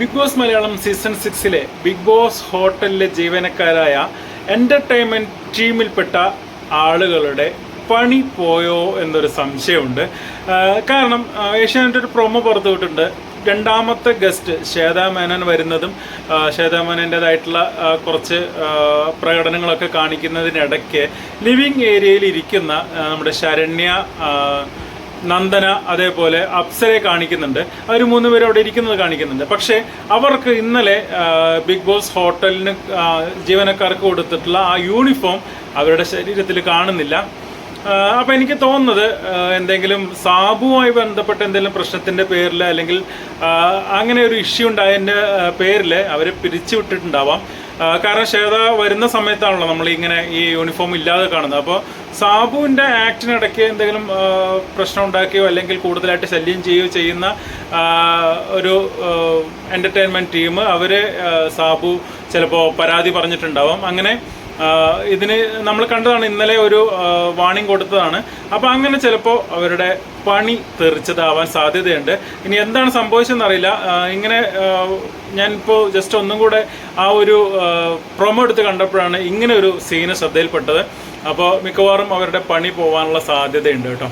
Big Boss Malayalam season 6-ലെ Bigg Boss ഹോട്ടലിലെ ജീവനക്കാരായ എൻ്റർടൈൻമെൻറ്റ് ടീമിൽപ്പെട്ട ആളുകളുടെ പണി പോയോ എന്നൊരു സംശയമുണ്ട്. കാരണം ഏഷ്യാനെറ്റ് ഒരു പ്രൊമോ പുറത്തുവിട്ടിട്ടുണ്ട്. രണ്ടാമത്തെ ഗസ്റ്റ് ശ്വേതാ മേനോൻ വരുന്നതും ശ്വേതാ മേനോൻ്റെതായിട്ടുള്ള കുറച്ച് പ്രകടനങ്ങളൊക്കെ കാണിക്കുന്നതിനിടയ്ക്ക് ലിവിങ് ഏരിയയിൽ ഇരിക്കുന്ന നമ്മുടെ ശരണ്യ, നന്ദന, അതേപോലെ അപ്സരയെ കാണിക്കുന്നുണ്ട്. അവർ 3 പേരും അവിടെ ഇരിക്കുന്നത് കാണിക്കുന്നുണ്ട്. പക്ഷേ അവർക്ക് ഇന്നലെ ബിഗ് ബോസ് ഹോട്ടലിന് ജീവനക്കാർക്ക് കൊടുത്തിട്ടുള്ള ആ യൂണിഫോം അവരുടെ ശരീരത്തിൽ കാണുന്നില്ല. അപ്പോൾ എനിക്ക് തോന്നുന്നത് എന്തെങ്കിലും സാബുവുമായി ബന്ധപ്പെട്ട എന്തെങ്കിലും പ്രശ്നത്തിൻ്റെ പേരിൽ അല്ലെങ്കിൽ അങ്ങനെ ഒരു ഇഷ്യൂ ഉണ്ടായതിൻ്റെ പേരിൽ അവരെ പിരിച്ചു വിട്ടിട്ടുണ്ടാവാം. കാരണം ശ്വേത വരുന്ന സമയത്താണല്ലോ നമ്മൾ ഇങ്ങനെ ഈ യൂണിഫോം ഇല്ലാതെ കാണുന്നത്. അപ്പോൾ സാബുവിൻ്റെ ആക്ടിനിടയ്ക്ക് എന്തെങ്കിലും പ്രശ്നം ഉണ്ടാക്കുകയോ അല്ലെങ്കിൽ കൂടുതലായിട്ട് ശല്യം ചെയ്യുകയോ ചെയ്യുന്ന ഒരു എൻ്റർടൈൻമെൻറ്റ് ടീം അവരെ സാബു ചിലപ്പോൾ പരാതി പറഞ്ഞിട്ടുണ്ടാവാം. അങ്ങനെ ഇതിന് നമ്മൾ കണ്ടതാണ്, ഇന്നലെ ഒരു വാണിംഗ് കൊടുത്തതാണ്. അപ്പോൾ അങ്ങനെ ചിലപ്പോൾ അവരുടെ പണി തെറിച്ചതാവാൻ സാധ്യതയുണ്ട്. ഇനി എന്താണ് സംഭവിച്ചതെന്നറിയില്ല. ഇങ്ങനെ ഞാനിപ്പോൾ ജസ്റ്റ് ഒന്നും കൂടെ ആ ഒരു പ്രൊമോ എടുത്ത് കണ്ടപ്പോഴാണ് ഇങ്ങനെ ഒരു സീന് ശ്രദ്ധയിൽപ്പെട്ടത്. അപ്പോൾ മിക്കവാറും അവരുടെ പണി പോകാനുള്ള സാധ്യതയുണ്ട് കേട്ടോ.